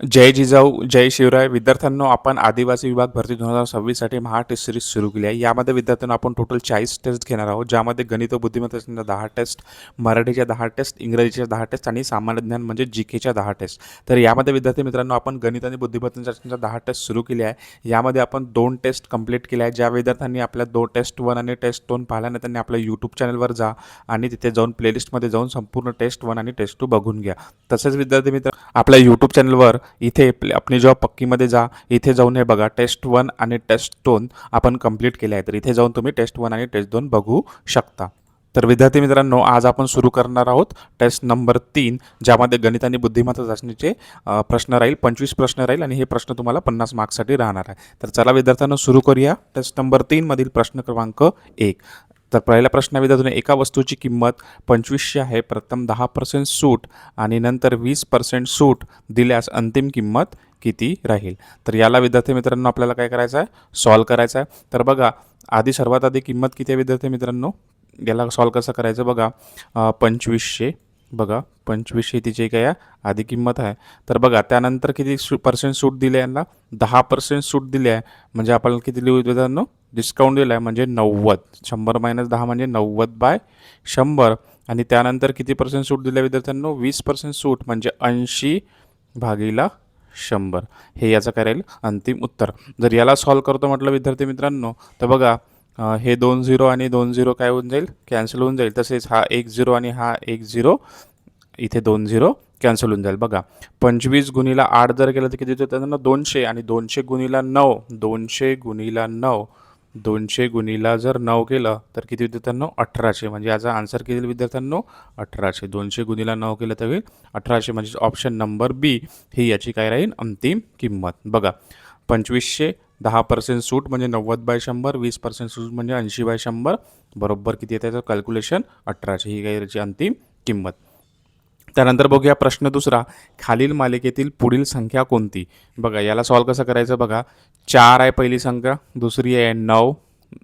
जय जिजाऊ, जय शिवराय. विद्यार्थ्यांनो, आपण आदिवासी विभाग भरती 2026 साठी महा टेस्ट सिरीज सुरू केली आहे. यामध्ये विद्यार्थ्यांनो आपण टोटल 40 टेस्ट घेणार आहोत, ज्यामध्ये गणित व बुद्धिमत्तेच्या 10 टेस्ट, मराठीच्या 10 टेस्ट, इंग्रजीच्या 10 टेस्ट आणि सामान्य ज्ञान म्हणजे जीकेच्या 10 टेस्ट. तर यामध्ये विद्यार्थी मित्रांनो आपण गणित आणि बुद्धिमत्तेच्या 10 टेस्ट सुरू केली आहे. यामध्ये आपण 2 टेस्ट कंप्लीट केल्या आहेत. ज्या विद्यार्थ्यांनी आपल्या टेस्ट 1 आणि टेस्ट 2 पाहिल्या नाही त्यांनी आपल्या यूट्यूब चॅनलवर जा आणि तिथे जाऊन प्लेलिस्टमध्ये जाऊन संपूर्ण टेस्ट 1 आणि टेस्ट 2 बघून घ्या. तसेच विद्यार्थी मित्र आपल्या यूट्यूब चॅनलवर इथे अपनी जॉब पक्कीमध्ये जा, इथे जाऊन हे बघा टेस्ट 1 आणि टेस्ट 2 आपण कंप्लीट केले आहे. तर इथे जाऊन तुम्ही टेस्ट 1 आणि टेस्ट 2 बघू शकता. तर विद्यार्थी मित्रांनो, आज आपण सुरू करणार आहोत टेस्ट नंबर 3, ज्यामध्ये गणित आणि बुद्धिमत्ता चाचणीचे प्रश्न राहील. 25 प्रश्न राहील आणि हे प्रश्न तुम्हाला 50 मार्क्ससाठी राहणार आहे. तर चला विद्यार्थ्यांनो सुरू करूया. टेस्ट नंबर 3 मधील प्रश्न क्रमांक 1. तर पहिला प्रश्न विद्यार्थ्यांनो, एका वस्तूची किंमत 2500 आहे. प्रथम 10% सूट आणि नंतर 20% सूट दिल्यास अंतिम किंमत किती राहील? तर याला विद्यार्थी मित्रांनो आपल्याला काय करायचं आहे? सॉल्व करायचं आहे. तर बघा, सर्वात आधी किंमत किती आहे विद्यार्थी मित्रांनो? याला सॉल्व कसं करायचं बघा. 2500 बघा, 2500 तिची काय आहे? आधी किंमत आहे. तर बघा त्यानंतर किती पर्सेंट सूट दिली आहे यांना? 10% सूट दिली आहे. म्हणजे आपल्याला किती लिहू मित्रांनो? डिस्काउंट दिला आहे म्हणजे 90. 100 - 10 म्हणजे 90/100. आणि त्यानंतर किती पर्सेंट सूट दिल्या विद्यार्थ्यांनो? 20% सूट म्हणजे 80/100. हे याचं काय राहील? अंतिम उत्तर. जर याला सॉल्व करतो म्हटलं विद्यार्थी मित्रांनो, तर बघा हे 2 0 आणि 2 0 काय होऊन जाईल? कॅन्सल होऊन जाईल. तसेच हा 1 0 आणि हा 1 0, इथे 2 0 कॅन्सल होऊन जाईल. बघा 25 गुणिला 8 जर केलं तर किती होतं त्यांना? 200. आणि 200 गुणिला 9, 200 गुणिला 9, 200 गुणिला जर 9 केलं तर किती होतं त्यांना? 1800. म्हणजे याचा आन्सर किती येईल विद्यार्थ्यांनो? 1800. 200 गुणिला 9 केलं तर होईल 1800. म्हणजे ऑप्शन नंबर बी ही याची काय राहील? अंतिम किंमत. बघा 2500, 10% सूट म्हणजे 90/100, 20% सूट म्हणजे 80/100, बरोबर किती येतं याचं कॅल्क्युलेशन? 1800. ही काय याची अंतिम किंमत. त्यानंतर बघूया प्रश्न दुसरा. खालील मालिकेतील पुढील संख्या कोणती? बघा याला सॉल्व कसं करायचं बघा. 4 आहे पहिली संख्या, दुसरी आहे 9,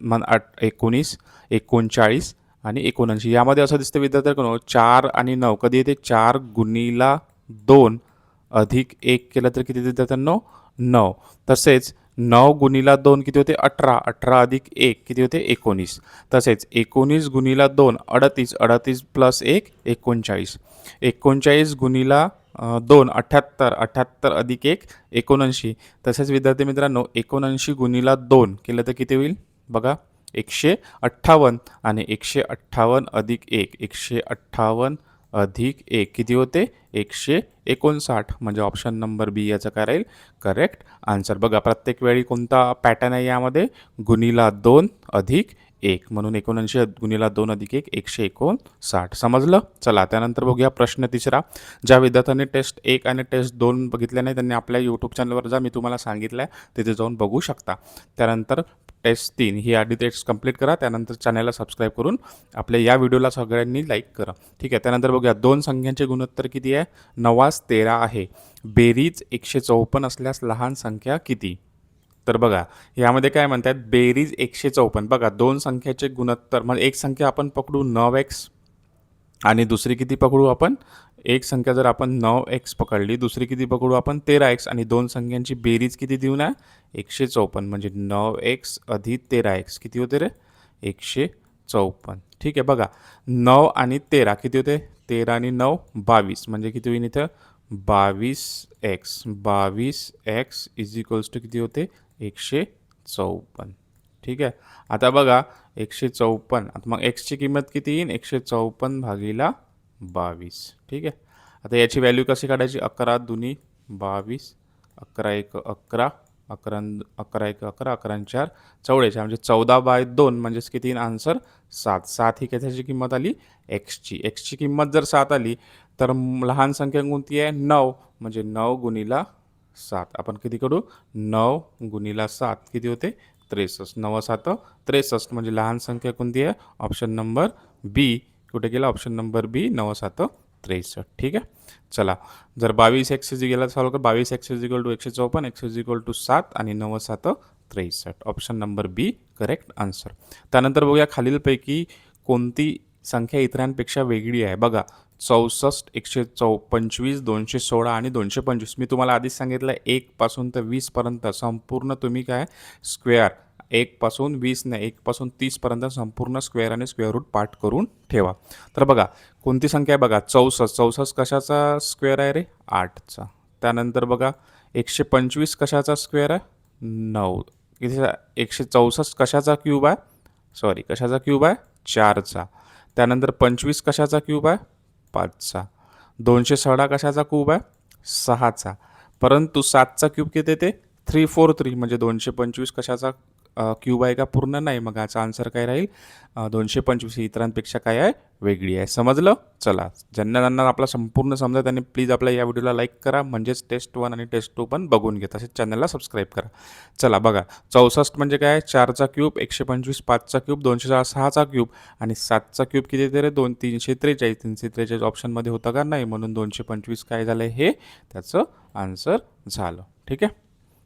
19, 39 आणि 79. यामध्ये असं दिसतं विद्यार्थ्यांनो 4 आणि 9 कधी येते? 4 गुणिला 2 अधिक 1 केलं तर किती विद्यार्थ्यांनो? 9. तसेच 9 गुणिला 2 किती होते? 18. 18 अधिक 1 किती होते? 19. तसेच 19 गुणिला 2 38. 38 प्लस 1 39. 39 गुणिला 2 78. 78 अधिक 1 79. तसेच विद्यार्थी मित्रांनो 79 गुणिला 2 केलं तर किती होईल? बघा 158. आणि 158 अधिक 1 158 अधिक 1 किती होते? 159. म्हणजे ऑप्शन नंबर बी याचं काय राहील? Correct answer. बघा प्रत्येक वेळी कोणता पॅटर्न आहे यामध्ये? गुणिला 2 अधिक 1. म्हणून 79 गुणिला 2 अधिक 1 159. समजलं? चला त्यानंतर बघूया प्रश्न तिसरा. ज्या विद्यार्थ्यांनी टेस्ट 1 आणि टेस्ट 2 बघितल्या नाही त्यांनी आपल्या यूट्यूब चॅनलवर जा, मी तुम्हाला सांगितलं आहे तिथे जाऊन बघू शकता. त्यानंतर टेस्ट 3 ही आधी टेस्ट कंप्लीट करा, त्यानंतर चॅनलला सबस्क्राईब करून आपल्या या व्हिडिओला सगळ्यांनी लाईक करा. ठीक आहे. त्यानंतर बघूया 2 संख्यांचे गुणोत्तर किती आहे? 9:13 आहे. बेरीज 154 असल्यास लहान संख्या किती? तर बघा यामध्ये काय म्हणतात? बेरीज 154. बघा 2 संख्याचे गुणोत्तर म्हणजे एक संख्या आपण पकडू 9x आणि दुसरी किती पकडू आपण? एक संख्या जर आपण 9x पकडली, दुसरी किती पकडू आपण? 13x. आणि 2 संख्यांची बेरीज किती देऊन आहे? 154. म्हणजे 9x अधिक 13x किती होते रे? 154. ठीक आहे. बघा 9 आणि 13 किती होते? 13 आणि 9 22. म्हणजे किती होईल इथं? 22x. 22x is equals to किती होते? 154. ठीक आहे. आता बघा 154. आता मग एक्सची किंमत किती येईल? 154/22. ठीक आहे. आता याची व्हॅल्यू कशी काढायची? 11 दुनी 22, 11 एक 11, 11 एक 11, 11 आणि 4 44. म्हणजे 14/2 म्हणजेच किती येईल आन्सर? 7. 7 ही कशाची किंमत आली? एक्सची. एक्सची किंमत जर 7 आली तर लहान संख्या कोणती आहे? 9. म्हणजे 9 गुणिला 7. आपण किती करू? 9 गुणिला 7 किती होते? 63. 9 7 63. म्हणजे लहान संख्या कोणती आहे? ऑप्शन नंबर बी. कुठे गेला? ऑप्शन नंबर बी 9 7 63. ठीक आहे. चला जर 22x गेला सॉल्व कर. 22x is equal to 154, x is equal to 7 आणि 9 7 63. Option number B correct answer. त्यानंतर बघूया खालीलपैकी कोणती संख्या इतरांपेक्षा वेगळी आहे? बघा 64, 125, 216 आणि 225. मी तुम्हाला आधीच सांगितलं 1 पासून तर 20 पर्यंत संपूर्ण तुम्ही काय स्क्वेअर 1 पासून 20 नाही 1 पासून 30 पर्यंत संपूर्ण स्क्वेअर आणि स्क्वेअर रूट पाठ करून ठेवा. तर बघा कोणती संख्या आहे बघा 64. 64 कशाचा स्क्वेअर आहे रे 8चा. त्यानंतर बघा 125 कशाचा स्क्वेअर आहे 9. कितीचा 164 कशाचा क्यूब आहे सॉरी कशाचा क्यूब आहे 4चा. त्यानंतर 25 कशाचा क्यूब आहे 5चा. 216 कशाचा क्यूब आहे 6चा. परंतु 7चा क्यूब किती येते 343 म्हणजे 225 कशाचा क्यूब आहे का पूर्ण नाही. मग याचा आन्सर काय राहील 225 ही इतरांपेक्षा काय आहे वेगळी आहे. समजलं. चला ज्यांना ज्यांना आपला संपूर्ण समजा त्यांनी प्लीज आपल्या या व्हिडिओला लाईक करा म्हणजेच टेस्ट 1 आणि टेस्ट 2 पण बघून घ्या. तसेच चॅनलला सबस्क्राईब करा. चला बघा 64 म्हणजे काय 4चा क्यूब 125 5चा क्यूब 206चा क्यूब आणि 7चा क्यूब किती येते रे 343. 343 ऑप्शनमध्ये होता का नाही म्हणून 225 काय झालं हे त्याचं आन्सर झालं. ठीक आहे.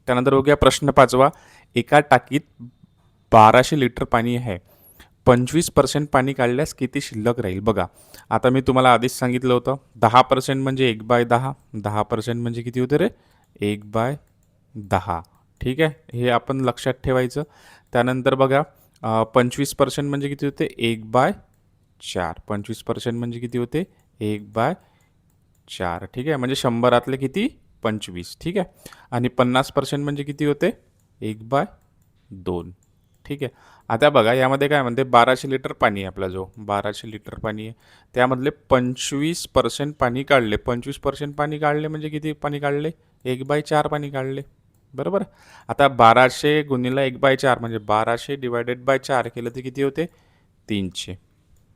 त्यानंतर बघूया प्रश्न 5वा. एका टाकीत 1200 लिटर पाणी आहे. 25% पाणी काढल्यास किती शिल्लक राहील. बघा आता मी तुम्हाला आधीच सांगितलं होतं 10% म्हणजे 1/10. 10% म्हणजे किती होते रे 1/10. ठीक आहे हे आपण लक्षात ठेवायचं. त्यानंतर बघा 25% म्हणजे किती होते 1/4. 25% म्हणजे किती होते 1/4. ठीक आहे म्हणजे 100रातले किती 25. ठीक आहे आणि 50% म्हणजे किती होते 1/2. ठीक आहे. आता बघा यामध्ये काय म्हणते 1200 लिटर पाणी आहे आपला जो 1200 लिटर पाणी आहे त्यामधले 25% पाणी काढले. 25% पाणी काढले म्हणजे किती पाणी काढले 1/4 पाणी काढले. बरोबर. आता 1200 गुणिले 1/4 म्हणजे 1200 डिवायडेड बाय 4 केलं तर किती होते 300.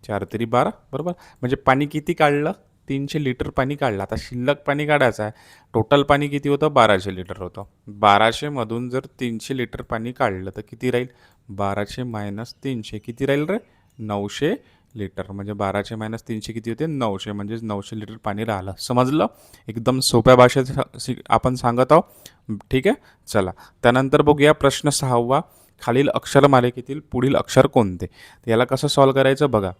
4 तरी 12 बरोबर. म्हणजे पाणी किती काढलं 300 लिटर पाणी काढलं. आता शिल्लक पाणी काढायचं आहे. टोटल पाणी किती होतं 1200 लिटर होतं. 1200मधून जर 300 लिटर पाणी काढलं तर किती राहील 1200 मायनस 300 किती राहील रे 900 लिटर. म्हणजे 1200 मायनस 300 किती होते 900 म्हणजे 900 लिटर पाणी राहिलं. समजलं. एकदम सोप्या भाषेत आपण सांगत आहोत. ठीक आहे. चला त्यानंतर बघूया प्रश्न 6वा. खालील अक्षरमालिकेतील पुढील अक्षर कोणते. याला कसं सॉल्व करायचं बघा.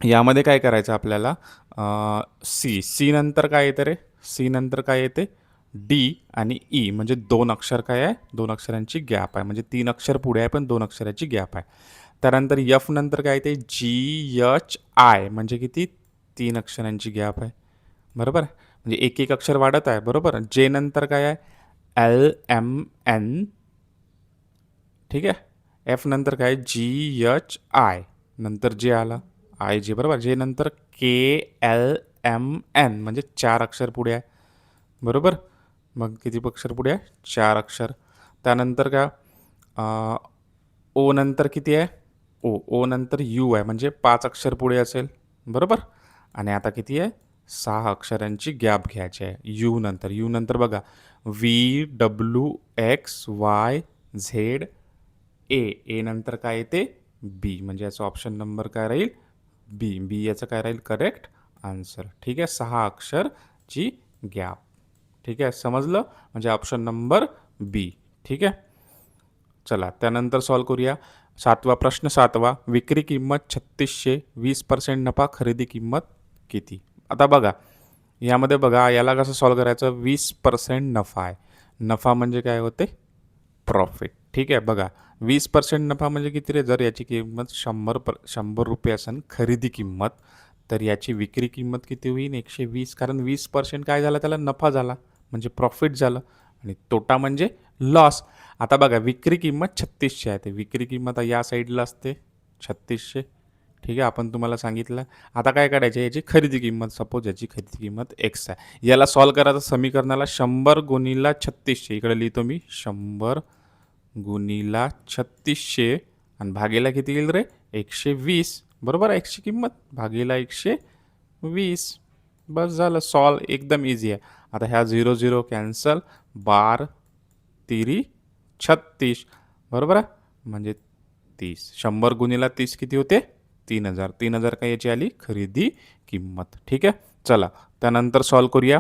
यामध्ये काय करायचं आपल्याला सी नंतर काय येतं रे सी नंतर काय येते डी आणि ई म्हणजे 2 अक्षर काय आहे 2 अक्षरांची गॅप आहे. म्हणजे 3 अक्षर पुढे आहे पण 2 अक्षराची गॅप आहे. त्यानंतर एफ नंतर काय येते जी एच आय म्हणजे किती 3 अक्षरांची गॅप आहे. बरोबर म्हणजे एक एक अक्षर वाढत आहे. बरोबर. जे नंतर काय आहे एल एम एन. ठीक आहे. एफ नंतर काय जी एच आय नंतर जे आला आय जे बरोबर. जे नंतर के एल एम एन म्हणजे 4 अक्षर पुढे आहे. बरोबर. मग किती अक्षर पुढे आहे 4 अक्षर. त्यानंतर का ओ नंतर किती आहे ओ नंतर यू आहे म्हणजे 5 अक्षर पुढे असेल. बरोबर. आणि आता किती आहे 6 अक्षरांची गॅप घ्यायची आहे यू नंतर बघा V W x Y Z A नंतर काय येते बी म्हणजे याचा ऑप्शन नंबर काय राहील बी याचं काय राहील करेक्ट आन्सर. ठीक आहे 6 अक्षरची गॅप. ठीक आहे समजलं. म्हणजे ऑप्शन नंबर बी. ठीक आहे. चला त्यानंतर सॉल्व करूया. 7वा प्रश्न 7वा. विक्री किंमत 3600 20% नफा खरेदी किंमत किती. आता बघा यामध्ये बघा याला कसं सॉल्व करायचं 20% नफा आहे. नफा म्हणजे काय होते प्रॉफिट. ठीक आहे. बघा 20% नफा म्हणजे किती रे जर याची किंमत 100 रुपये असेल खरेदी किंमत तर याची विक्री किंमत किती होईल 120. कारण 20% काय झालं त्याला नफा झाला म्हणजे प्रॉफिट झालं आणि तोटा म्हणजे लॉस. आता बघा विक्री किंमत 3600 आहे. ते विक्री किंमत या साईडला असते 3600. ठीक आहे आपण तुम्हाला सांगितलं. आता काय करायचं याची खरेदी किंमत सपोज याची खरेदी किंमत एक्स आहे. याला सॉल्व करायचं समीकरणाला 100 गुणिला 3600 इकडे लिहितो मी 100 गुणिला 3600 आणि भागेला किती येईल रे 120. बरोबर आहे एक्सची किंमत भागेला 120. बस झालं सॉल्व एकदम इझी आहे. आता ह्या 0 0 कॅन्सल 12 तिरी 36 बरोबर आहे म्हणजे 30. 100 गुणिला 30 किती होते 3000. 3000 काय याची आली खरेदी किंमत. ठीक आहे. चला त्यानंतर सॉल्व करूया.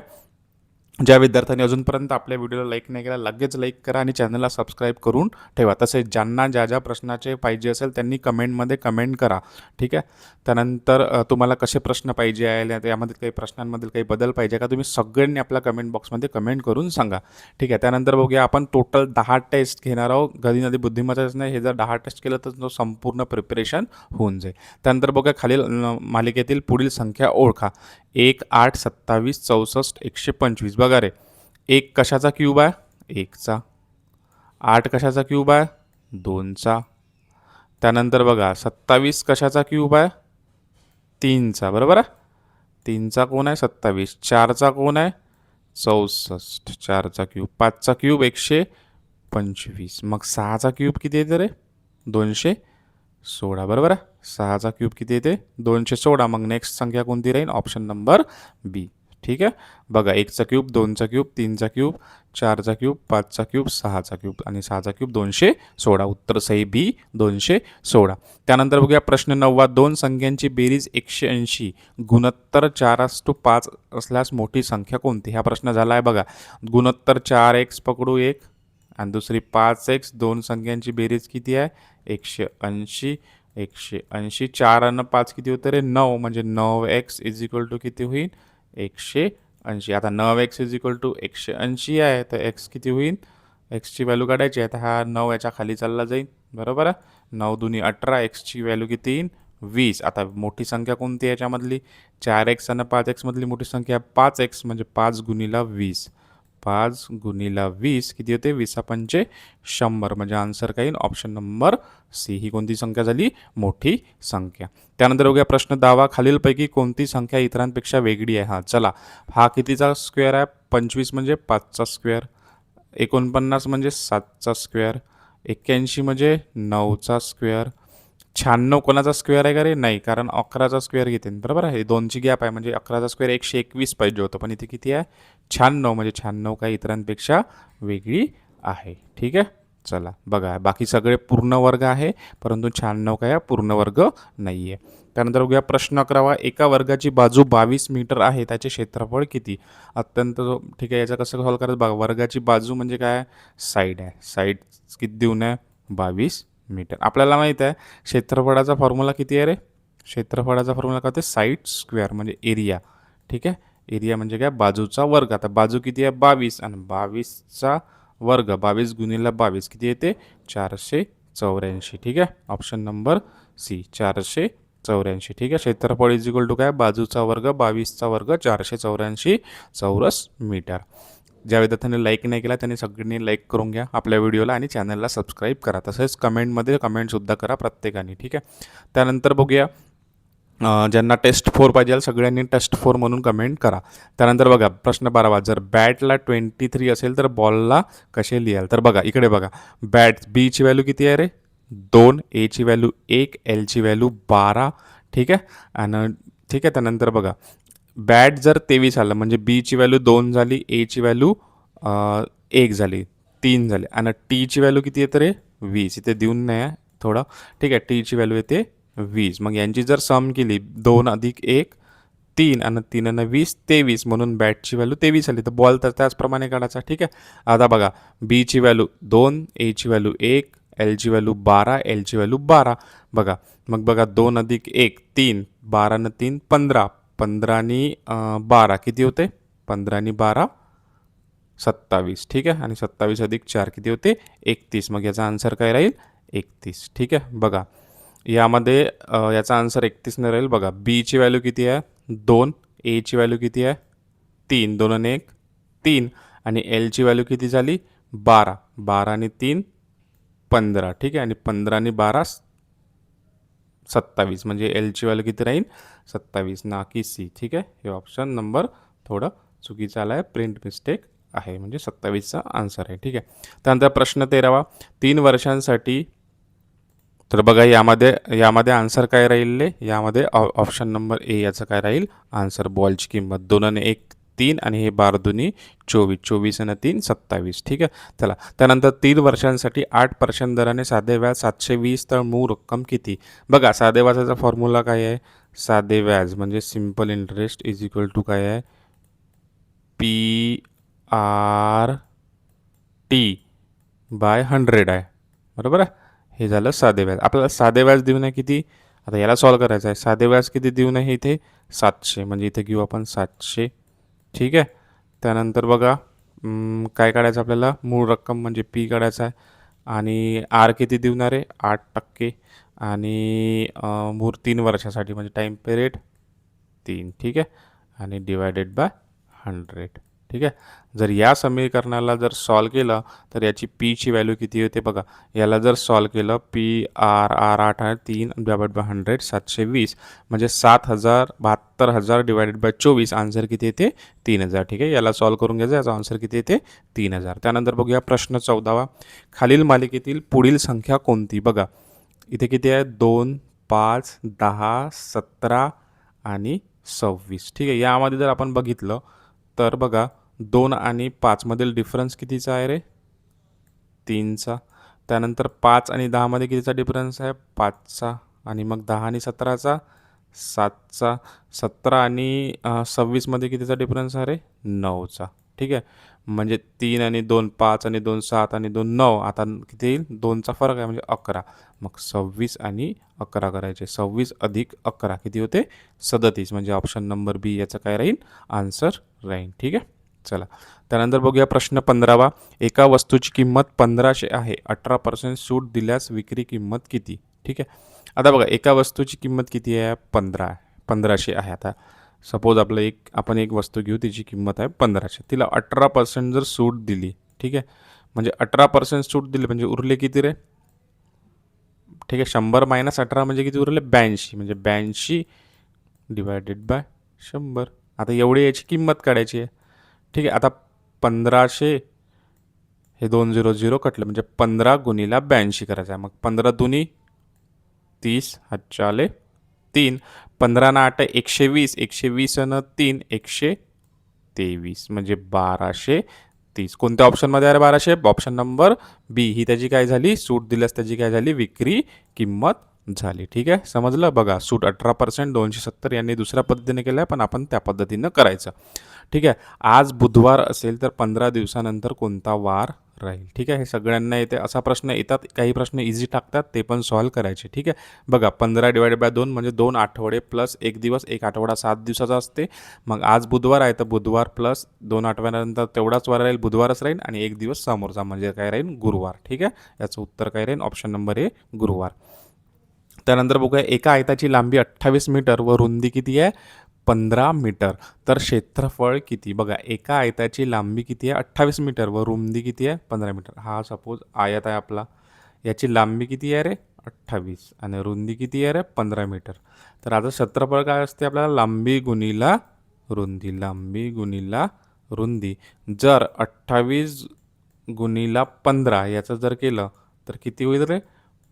ज्या विद्यार्थ्यांनी अजूनपर्यंत आपल्या व्हिडिओला लाईक नाही केला लगेच लाईक करा आणि चॅनलला सबस्क्राईब करून ठेवा. तसेच ज्यांना ज्या ज्या प्रश्नाचे पाहिजे असेल त्यांनी कमेंटमध्ये कमेंट करा. ठीक आहे. त्यानंतर तुम्हाला कसे प्रश्न पाहिजे आहे, त्यामध्ये काही प्रश्नांमधील काही बदल पाहिजे का, तुम्ही सगळ्यांनी आपल्या कमेंट बॉक्समध्ये कमेंट करून सांगा. ठीक आहे. त्यानंतर बघूया आपण टोटल 10 टेस्ट घेणार आहोत. गणित आणि बुद्धिमत्ताच नाही, हे जर 10 टेस्ट केलं तर तो संपूर्ण प्रिपरेशन होऊन जाईल. त्यानंतर बघूया खालील मालिकेतील पुढील संख्या ओळखा. 1, 8, 27, 64, 125. बघा रे, 1 कशाचा क्यूब आहे? 1चा. 8 कशाचा क्यूब आहे? 2चा. त्यानंतर बघा 27 कशाचा क्यूब आहे? 3चा. बरोबर आहे. 3चा कोण आहे? 27. 4चा कोण आहे? 64. 4चा क्यूब. 5चा क्यूब 125. मग 6चा क्यूब किती येते रे? 216. बरोबर आहे. 6चा क्यूब किती येते? 216. मग नेक्स्ट संख्या कोणती राहील? Option number B. ठीक आहे. बघा 1चा क्यूब, 2चा क्यूब, 3चा क्यूब, 4चा क्यूब, 5चा क्यूब, 6चा क्यूब आणि 6चा क्यूब 216. उत्तर सही बी 216. त्यानंतर बघूया प्रश्न 9. दोन संख्यांची बेरीज 180 गुणोत्तर 4:5 असल्यास मोठी संख्या कोणती? हा प्रश्न झाला आहे बघा. गुणोत्तर 4x पकडू 1 आणि दुसरी 5x. दोन संख्यांची बेरीज किती आहे? 180. 180. 4 आणि 5 किती होतं रे? 9. म्हणजे 9x इज इक्वल टू किती होईल? 180. आता 9x इज इक्वल टू 180 आहे, तर x किती होईल? एक्सची व्हॅल्यू काढायची आहे, तर हा 9 याच्या खाली चालला जाईल. बरोबर आहे. 9 दुनी 18. एक्सची व्हॅल्यू किती येईल? 20. आता मोठी संख्या कोणती आहे याच्यामधली? 4x आणि 5x मधली मोठी संख्या 5x. म्हणजे 5 गुणिला 20. 5 गुणिला 20 किती होते? 20×5 100. म्हणजे आन्सर काय येईल? Option number C. ही कोणती संख्या झाली? मोठी संख्या. त्यानंतर बघूया प्रश्न 10. खालीलपैकी कोणती संख्या इतरांपेक्षा वेगळी आहे? हा चला, हा कितीचा स्क्वेअर आहे? 25 म्हणजे 5चा स्क्वेअर. 49 म्हणजे 7चा स्क्वेअर. 81 म्हणजे 9चा स्क्वेअर. 96 कोणाचा स्क्वेअर आहे का रे? नाही, कारण 11चा स्क्वेअर घेते. बरोबर आहे. 2ची गॅप आहे, म्हणजे 11चा स्क्वेअर 121 पाहिजे होतं, पण इथे किती आहे? 96. म्हणजे 96 काही इतरांपेक्षा वेगळी आहे. ठीक आहे. चला बघा, बाकी सगळे पूर्ण वर्ग आहे, परंतु 96 काय पूर्ण वर्ग नाही आहे. त्यानंतर बघूया प्रश्न 11. एका वर्गाची बाजू 22 मीटर आहे, त्याचे क्षेत्रफळ किती? अत्यंत ठीक आहे. याचं कसं सॉल्व करायचं बघा. वर्गाची बाजू म्हणजे काय? साईड आहे. साईड किती देऊन आहे? 22 मीटर. आपल्याला माहीत आहे क्षेत्रफळाचा फॉर्म्युला किती आहे रे? क्षेत्रफळाचा फॉर्म्युला काय होते? साईड स्क्वेअर म्हणजे एरिया. ठीक आहे. एरिया म्हणजे काय? बाजूचा वर्ग. आता बाजू किती आहे? 22 आणि 22चा वर्ग 22 गुणिले 22 किती येते? 484. ठीक आहे. Option number C 484. ठीक आहे. क्षेत्रफळ इज इक्वल टू काय? बाजूचा वर्ग 22चा वर्ग 484 चौरस मीटर. ज्या विद्यार्थ्यांनी लाईक नाही केला त्यांनी सगळ्यांनी लाईक करून घ्या आपल्या व्हिडिओला आणि चॅनलला सबस्क्राईब करा. तसेच कमेंटमध्ये कमेंटसुद्धा करा प्रत्येकाने. ठीक आहे. त्यानंतर बघूया ज्यांना टेस्ट 4 पाहिजे सगळ्यांनी टेस्ट 4 म्हणून कमेंट करा. त्यानंतर बघा प्रश्न 12. जर बॅटला 23 असेल तर बॉलला कसे लिहाल? तर बघा इकडे बघा. बॅट बीची व्हॅल्यू किती आहे रे? 2. एची व्हॅल्यू 1. एलची व्हॅल्यू 12. ठीक आहे. आणि ठीक आहे. त्यानंतर बघा बॅट जर 23 आलं म्हणजे बीची व्हॅल्यू 2 झाली, एची व्हॅल्यू 1 झाली, 3 झाली आणि टीची व्हॅल्यू किती येते रे? 20. इथे देऊन नाही आहे थोडं. ठीक आहे. टीची व्हॅल्यू येते 20. मग यांची जर सम केली 2 अधिक 1 3 आणि 3 आणि 20 23. म्हणून बॅटची व्हॅल्यू 23 आली, तर बॉल तर त्याचप्रमाणे काढायचा. ठीक आहे. आता बघा बीची व्हॅल्यू 2, एची व्हॅल्यू 1, एलची व्हॅल्यू 12, एलची व्हॅल्यू 12. बघा मग बघा 2 अधिक 1 3, 12 आणि 3 15, 15 आणि 12 किती होते? 15 आणि 12 27. ठीक आहे. आणि 27 अधिक 4 किती होते? 31. मग याचा आन्सर काय राहील? 31. ठीक आहे. बघा यामध्ये याचा आन्सर 31 नाही राहील. बघा बीची व्हॅल्यू किती आहे? 2. एची व्हॅल्यू किती आहे? 3. 2 आणि 1 3. आणि एलची व्हॅल्यू किती झाली? 12. 12 आणि 3 15. ठीक आहे. आणि 15 आणि 12 27. म्हणजे एलची व्हॅल्यू किती राहील? 27 ना की सी. ठीक आहे. हे ऑप्शन नंबर थोडं चुकीचं आलं आहे, प्रिंट मिस्टेक आहे, म्हणजे 27चा आन्सर आहे. ठीक आहे. त्यानंतर प्रश्न 13. 3 वर्षांसाठी तर बघा यामध्ये आन्सर काय राहील? यामध्ये ऑप्शन नंबर ए याचं काय राहील आन्सर? बॉलची किंमत 2 आणि 1 3 आणि हे 12 दुनी 24. 24 आणि 3 27. ठीक आहे. चला त्यानंतर 3 वर्षांसाठी 8% दराने साधे व्याज 720 तर मूळ रक्कम किती? बघा साधे व्याजाचा फॉर्म्युला काय आहे? साधे व्याज म्हणजे simple interest is equal to काय आहे? पी आर टी बाय 100 आहे, बरोबर आहे. हे झालं साधे व्याज. आपल्याला साधे व्याज देऊ नये किती, आता याला सॉल्व करायचं आहे. साधे व्याज किती देऊ नये इथे 700, म्हणजे इथे घेऊ आपण 700. ठीक आहे. त्यानंतर बघा काय काढायचं आपल्याला, मूळ रक्कम म्हणजे पी काढायचा आहे. आणि आर किती देणार आहे 8%. आणि मूळ 3 वर्षासाठी म्हणजे टाईम पिरियड 3. ठीक आहे. आणि डिवायडेड बाय 100. ठीक आहे. जर या समीकरणाला जर सॉल्व केलं तर याची पीची व्हॅल्यू किती होते बघा. याला जर सॉल्व केलं पी आर आर 8 आहे 3 डिवायडेड बाय 100 720, म्हणजे 72,000 डिवायडेड बाय 24. आन्सर किती येते 3000. ठीक आहे. याला सॉल्व करून घ्यायचं, याचा आन्सर किती येते 3000. त्यानंतर बघूया प्रश्न 14वा. खालील मालिकेतील पुढील संख्या कोणती बघा. इथे किती आहे 2 5 10 17 आणि 26. ठीक आहे. यामध्ये जर आपण बघितलं तर बघा 2 आणि 5 मधील डिफरन्स कितीचा आहे रे 3चा. त्यानंतर 5 आणि 10 मध्ये कितीचा डिफरन्स आहे 5चा. आणि मग 10 आणि 17चा 7चा. 17 आणि 26 मध्ये कितीचा डिफरन्स आहे रे 9चा. ठीक आहे. म्हणजे 3 आणि 2 5 आणि 2 7 आणि 2 9. आता किती येईल 2चा फरक आहे म्हणजे 11. मग 26 आणि 11 करायचे. 26 अधिक 11 किती होते 37, म्हणजे ऑप्शन नंबर बी याचं काय राहील आन्सर राहील. ठीक आहे. चला त्यानंतर बघूया प्रश्न 15वा. एका वस्तूची किंमत 1500 आहे, 18% सूट दिल्यास विक्री किंमत किती. ठीक आहे. आता बघा एका वस्तूची किंमत किती आहे 1500 आहे. आता सपोज आपण एक वस्तू घेऊ, तिची किंमत आहे 1500, तिला 18% जर सूट दिली. ठीक आहे. म्हणजे 18% सूट दिली म्हणजे उरले किती रे. ठीक आहे. 100 मायनस 18 म्हणजे किती उरले 82, म्हणजे 82 डिवायडेड बाय 100. आता एवढी याची किंमत काढायची आहे. ठीक आहे. आता 1500 हे 200 कटलं म्हणजे 15 गुणीला 82 करायचं आहे. मग 15 दुनी 30 हातच्या आले 3. 15 ना 8 120, 120 न 3 123, म्हणजे 1230. कोणत्या ऑप्शनमध्ये आहे 1200, ऑप्शन नंबर बी. ही त्याची काय झाली सूट दिल्यास त्याची काय झाली विक्री किंमत झाली. ठीक आहे. समजलं बघा. सूट 18% 270 यांनी दुसऱ्या पद्धतीने केलं आहे, पण आपण त्या पद्धतीनं करायचं. ठीक आहे. आज बुधवार असेल तर 15 दिवसानंतर कोणता वार राहील. ठीक आहे. हे सगळ्यांना येते, असा प्रश्न येतात. काही प्रश्न इझी टाकतात, ते पण सॉल्व करायचे. ठीक आहे. बघा 15 डिवायडेड बाय 2 म्हणजे 2 आठवडे प्लस 1 दिवस. 1 आठवडा 7 दिवसाचा असते. मग आज बुधवार आहे तर बुधवार प्लस 2 आठवड्यानंतर तेवढाच वार राहील, बुधवारच राहील. आणि 1 दिवस समोरचा म्हणजे काय राहील गुरुवार. ठीक आहे. याचं उत्तर काय राहील ऑप्शन नंबर ए गुरुवार. त्यानंतर बघूया एका आयताची लांबी 28 मीटर व रुंदी किती आहे 15 मीटर, तर क्षेत्रफळ किती. बघा एका आयताची लांबी किती आहे 28 मीटर व रुंदी किती आहे 15 मीटर. हा सपोज आयत आहे आपला, याची लांबी किती आहे रे 28 आणि रुंदी किती आहे रे 15 मीटर. तर आता क्षेत्रफळ काय असते आपल्याला लांबी गुणीला रुंदी. लांबी गुणीला रुंदी. जर 28 गुणीला 15 याचं जर केलं तर किती होईल रे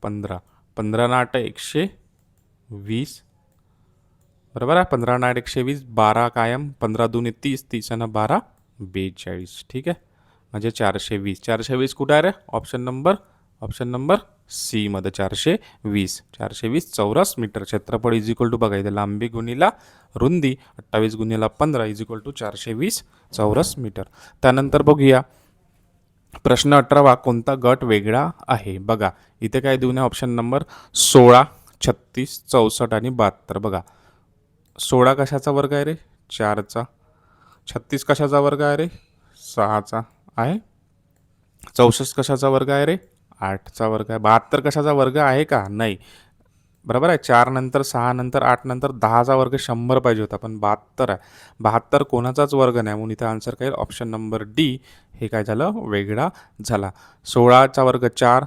15. 15 ना 8 120, बरोबर आहे. 15 ना 8 120, 12 कायम, 15 दुने 30, 30 ना 12 42. ठीक आहे. म्हणजे 420. 420 कुठं आहे रे ऑप्शन नंबर सी मध्ये 420. 420 चौरस मीटर. क्षेत्रफळ इज इक्वल टू बघा इथे लांबी गुणीला रुंदी 28 गुणीला 15 इज इक्वल टू 420 चौरस मीटर. त्यानंतर बघूया प्रश्न 18वा. कोणता गट वेगळा आहे. बघा इथे काय देऊ नये ऑप्शन नंबर 16 36 64 आणि 72. बघा 16 कशाचा वर्ग आहे रे 4चा. 36 कशाचा वर्ग आहे रे 6चा आहे. 64 कशाचा वर्ग आहे रे 8चा वर्ग आहे. 72 कशाचा वर्ग आहे का नाही, बरोबर आहे. 4 नंतर 6 नंतर 8 नंतर 10चा वर्ग 100 पाहिजे होता, पण 72 आहे. 72 कोणाचाच वर्ग नाही, म्हणून इथे आन्सर काय ऑप्शन नंबर डी हे काय झालं वेगळा झाला. 16चा वर्ग 4,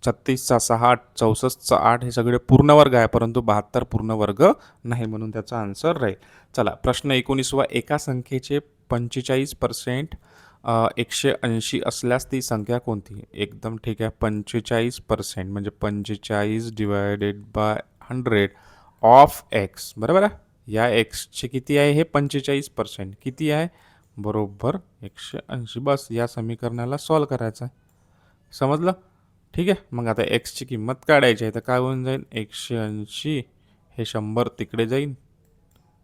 36चा 6, 64चा 8 हे सगळे पूर्ण वर्ग आहे, परंतु 72 पूर्ण वर्ग नाही, म्हणून त्याचा आन्सर राहील. चला प्रश्न 19वा. एका संख्येचे 45% 180 असल्यास ती संख्या कोणती. एकदम ठीक आहे. 45% म्हणजे 45 डिवायडेड बाय 100 ऑफ एक्स, बरोबर आहे. या एक्सचे किती आहे हे 45% किती आहे बरोबर 180. बस या समीकरणाला सॉल्व करायचं आहे. समजलं. ठीक आहे. मग आता एक्सची किंमत काढायची आहे, तर काय होऊन जाईल 180 हे 100 तिकडे जाईल,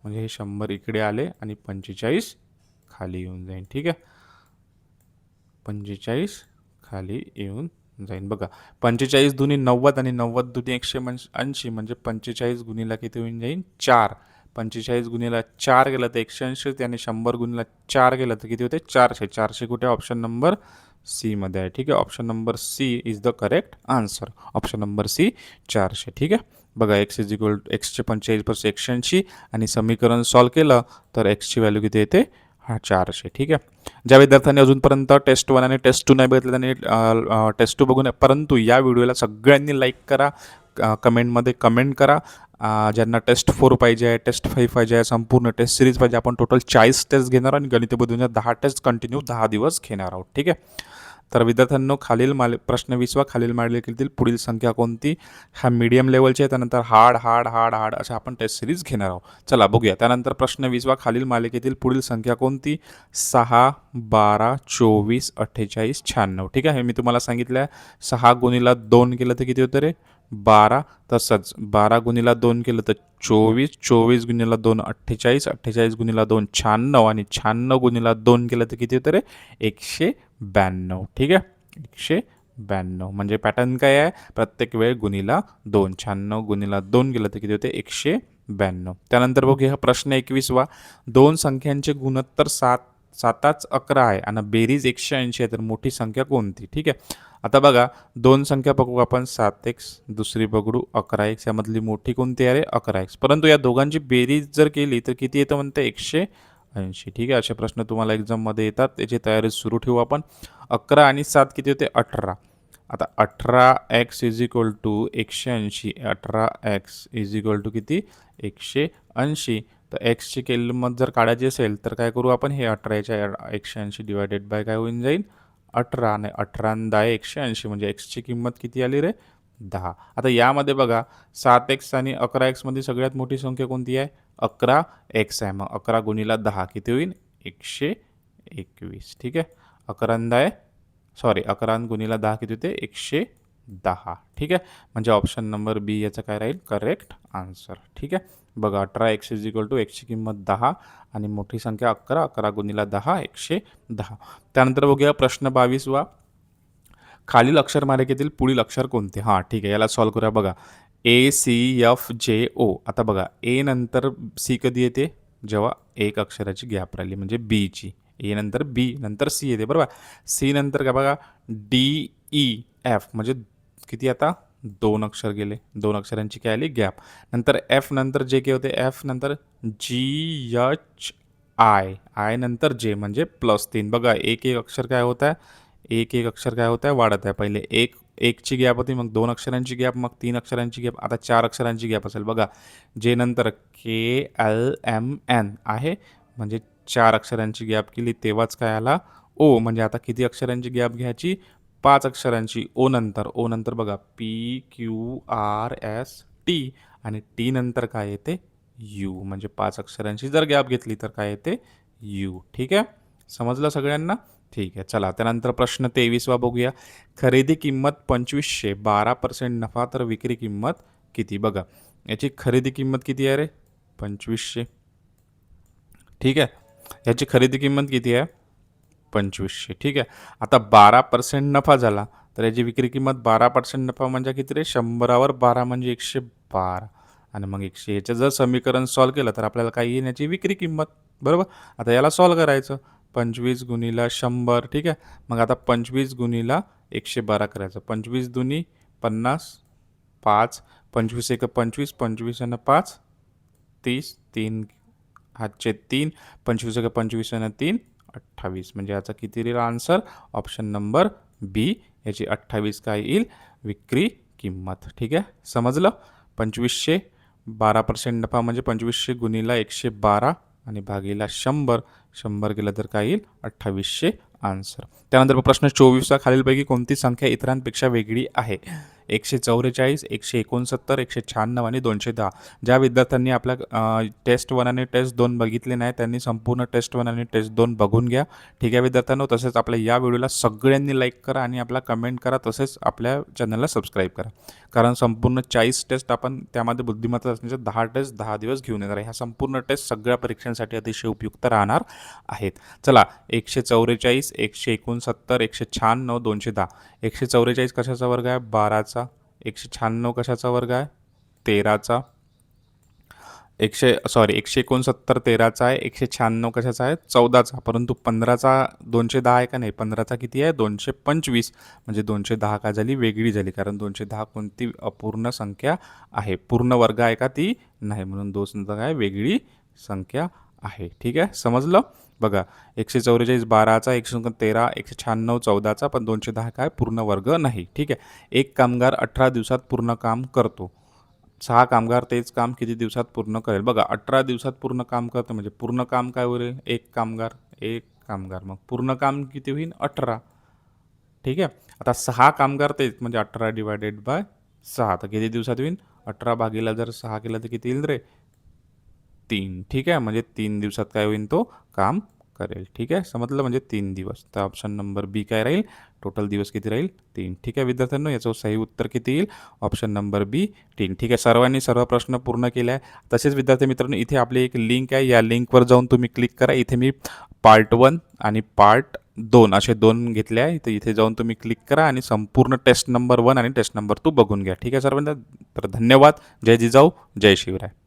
म्हणजे हे 100 इकडे आले आणि 45 खाली येऊन जाईल. ठीक आहे. 45 खाली येऊन जाईल. बघा 45 दुनी 90 आणि 90 दुनी 180 म्हणजे 45 गुणीला किती होऊन जाईल 4. 45 गुणीला 4 गेलं तर 180 होते आणि 100 गुणीला 4 गेलं तर किती होते 400. 400 कुठे ऑप्शन नंबर सी मध्ये आहे. ठीक आहे, option number C is the correct answer. Option number C 400. ठीक आहे, बघा एक्स इज इक्वल टू एक्सचे 45 + 180 आणि समीकरण सॉल्व केलं तर एक्सची व्हॅल्यू किती येते 400. ठीक आहे, ज्या विद्यार्थ्यांनी अजूनपर्यंत टेस्ट 1 आणि टेस्ट 2 नाही बघितलं त्यांनी टेस्ट 2 बघून, परंतु या व्हिडिओला सगळ्यांनी लाईक करा, कमेंटमध्ये कमेंट करा. ज्यांना टेस्ट 4 पाहिजे आहे, टेस्ट 5 पाहिजे आहे, संपूर्ण टेस्ट सिरीज पाहिजे, आपण टोटल 40 टेस्ट घेणार आणि गणित बुद्धीच्या 10 टेस्ट कंटिन्यू 10 दिवस घेणार आहोत. ठीक आहे, तर विद्यार्थ्यांनो खालील प्रश्न 20 खालील मालिकेतील पुढील संख्या कोणती. हा मीडियम लेवलचे आहे, त्यानंतर हार्ड हार्ड हार्ड हार्ड अशा आपण टेस्ट सिरीज घेणार आहोत. चला बघूया. त्यानंतर प्रश्न 20 खालील मालिकेतील पुढील संख्या कोणती. 6, 12, 24, 48, 96. ठीक आहे, मी तुम्हाला सांगितलं आहे 6 गुणीला 2 केलं तर किती होतं रे 12. तसंच 12 गुणीला 2 केलं तर 24, 24 गुणीला 2 48, 48 गुणीला 2 96 आणि 96 गुणीला 2 केलं तर किती होतं रे 192. ठीक आहे, 192 म्हणजे पॅटर्न काय आहे, प्रत्येक वेळ गुणीला 2. 96 गुणीला 2 केलं तर किती होते 192. त्यानंतर बघूया प्रश्न 21. दोन संख्यांचे गुणोत्तर 7च 11 आहे आणि बेरीज 180 आहे, तर मोठी संख्या कोणती. ठीक आहे, आता बघा दोन संख्या बघू आपण 7x, दुसरी बघू 11x. यामधली मोठी कोणती आहे रे 11x. परंतु या दोघांची बेरीज जर केली तर किती येतं म्हणते 180. ठीक आहे, असे प्रश्न तुम्हाला एक्झाममध्ये येतात, त्याची तयारी सुरू ठेवू आपण. 11 आणि 7 किती होते 18. आता 18x is equal to 180. 18x is equal to किती 180. तर एक्सची किंमत जर काढायची असेल तर काय करू आपण, हे 18च्या 180 डिवायडेड बाय काय होऊन जाईल 18 आणि 18 आणि 10 180 म्हणजे एक्सची किंमत किती आली रे 10. आता यामध्ये बघा 7x आणि 11x मध्ये सगळ्यात मोठी संख्या कोणती आहे 11x आहे. मग 11 गुणीला 10 किती होईल 121. ठीक आहे, 11 आणि 10 सॉरी 11 गुणीला 10 किती होते 110. ठीक आहे, म्हणजे ऑप्शन नंबर बी याचा काय राहील करेक्ट आन्सर. ठीक आहे, बघा 18x इज इक्वल टू एक्सची किंमत 10 आणि मोठी संख्या 11. 11 गुणीला 10 110. त्यानंतर बघूया प्रश्न 22. खालील अक्षरमालिकेतील पुढील अक्षर कोणते. हां ठीक आहे, याला सॉल्व करूया. बघा ACFJO. आता बघा ए नंतर सी कधी येते जेव्हा एक अक्षराची गॅप राहिली म्हणजे बीची. ए नंतर बी नंतर सी येते बरोबर. सी नंतर काय बघा DEF म्हणजे किती आता 2 अक्षर गेले, 2 अक्षरांची काय आली गॅप. नंतर एफ नंतर जे के होते, एफ नंतर GHI, आय नंतर जे म्हणजे +3. बघा एक एक अक्षर काय होत आहे, एक एक अक्षर काय होत आहे वाढत आहे. पहिले एकची गॅप होती, मग 2 अक्षरांची गॅप, मग 3 अक्षरांची गॅप, आता 4 अक्षरांची गॅप असेल. बघा जे नंतर KLMN आहे म्हणजे 4 अक्षरांची गॅप केली तेव्हाच काय आला ओ. म्हणजे आता किती अक्षरांची गॅप घ्यायची 5 अक्षरांची. ओ नंतर बघा PQRST आणि टी नंतर काय येते यू. म्हणजे 5 अक्षरांची जर गॅप घेतली तर काय येते यू. ठीक आहे, समजलं सगळ्यांना. ठीक आहे, चला त्यानंतर प्रश्न 23 बघूया. खरेदी किंमत 2500, 12% नफा, तर विक्री किंमत किती. बघा याची खरेदी किंमत किती आहे रे 2500. ठीक आहे, याची खरेदी किंमत किती आहे 2500. ठीक आहे, आता 12% नफा झाला तर याची विक्री किंमत 12% नफा म्हणजे किती रे 100वर 12 म्हणजे 112. आणि मग 100 याचं जर समीकरण सॉल्व केलं तर आपल्याला काय येईल याची विक्री किंमत बरोबर. आता याला सॉल्व करायचं 25 गुणीला 100. ठीक आहे, मग आता 25 गुणीला 112 करायचं. 25 दुनी 50, 5, 25 एक 25, 25 आणि 5 30, 3 हातचे 3, 25 एक 25 आणि 3 28. म्हणजे याचा किती येईल आन्सर ऑप्शन नंबर बी. याची 28 काय येईल विक्री किंमत. ठीक आहे, समजलं. 2500, 12% नफा म्हणजे 2500 गुणीला 112 आणि भागीला 100. 100 केलं तर काय येईल 2800 आन्सर. त्यानंतर प्रश्न 24 खालीलपैकी कोणती संख्या इतरांपेक्षा वेगळी आहे. 144, 169, 196 आणि 210. ज्या विद्यार्थ्यांनी आपल्या टेस्ट 1 आणि टेस्ट 2 बघितले नाही त्यांनी संपूर्ण टेस्ट 1 आणि टेस्ट 2 बघून घ्या. ठीक आहे विद्यार्थ्यांनो, तसेच आपल्या या व्हिडिओला सगळ्यांनी लाईक करा आणि आपला कमेंट करा, तसेच आपल्या चॅनलला सबस्क्राईब करा. कारण संपूर्ण 40 टेस्ट आपण त्यामध्ये बुद्धिमत्ता असण्याच्या 10 टेस्ट 10 दिवस घेऊन येणार आहे. ह्या संपूर्ण टेस्ट सगळ्या परीक्षांसाठी अतिशय उपयुक्त राहणार आहेत. चला 144, 144, 169, 196, 210. 144 कशाचा वर्ग आहे? 12चा. 196 कशाचा वर्ग आहे? 13चा. 169 13चा आहे. 196 कशाचा आहे? 14चा. परंतु 15चा 210 आहे का नाही? 15चा किती आहे? 225. म्हणजे 210 काय झाली? वेगळी झाली. कारण 210 कोणती अपूर्ण संख्या आहे? पूर्ण वर्ग आहे का ती? नाही. म्हणून 210 काय? वेगळी संख्या आहे. ठीक आहे, समजलं? बघा 144 12चा, 113, 196 14चा, पण 210 काय? पूर्ण वर्ग नाही. ठीक आहे. एक कामगार 18 दिवसात पूर्ण काम करतो. 6 कामगार तेच काम किती दिवसात पूर्ण करेल? बघा 18 दिवसात पूर्ण काम करतं म्हणजे पूर्ण काम काय होईल? एक कामगार. मग पूर्ण काम किती होईल? 18. ठीक आहे. आता 6 कामगार तेच म्हणजे 18 डिवायडेड बाय 6. तर किती दिवसात होईल? 18 भागीला जर 6 केलं तर किती येईल रे? 3. ठीक आहे. म्हणजे 3 दिवसात काय होईल? तो काम करेल. ठीक आहे, समजलं? म्हणजे 3 दिवस. तर ऑप्शन नंबर बी काय राहील? टोटल दिवस किती राहील? 3. ठीक आहे विद्यार्थ्यांनो, याचं सही उत्तर किती येईल? ऑप्शन नंबर बी 3. ठीक आहे, सर्वांनी सर्व प्रश्न पूर्ण केले आहे. तसेच विद्यार्थी मित्रांनो, इथे आपली एक लिंक आहे. या लिंकवर जाऊन तुम्ही क्लिक करा. इथे मी पार्ट 1 आणि पार्ट 2 असे 2 घेतले आहे. तर इथे जाऊन तुम्ही क्लिक करा आणि संपूर्ण टेस्ट नंबर 1 आणि टेस्ट नंबर 2 बघून घ्या. ठीक आहे सर्वांना. तर धन्यवाद. जय जिजाऊ, जय शिवराय.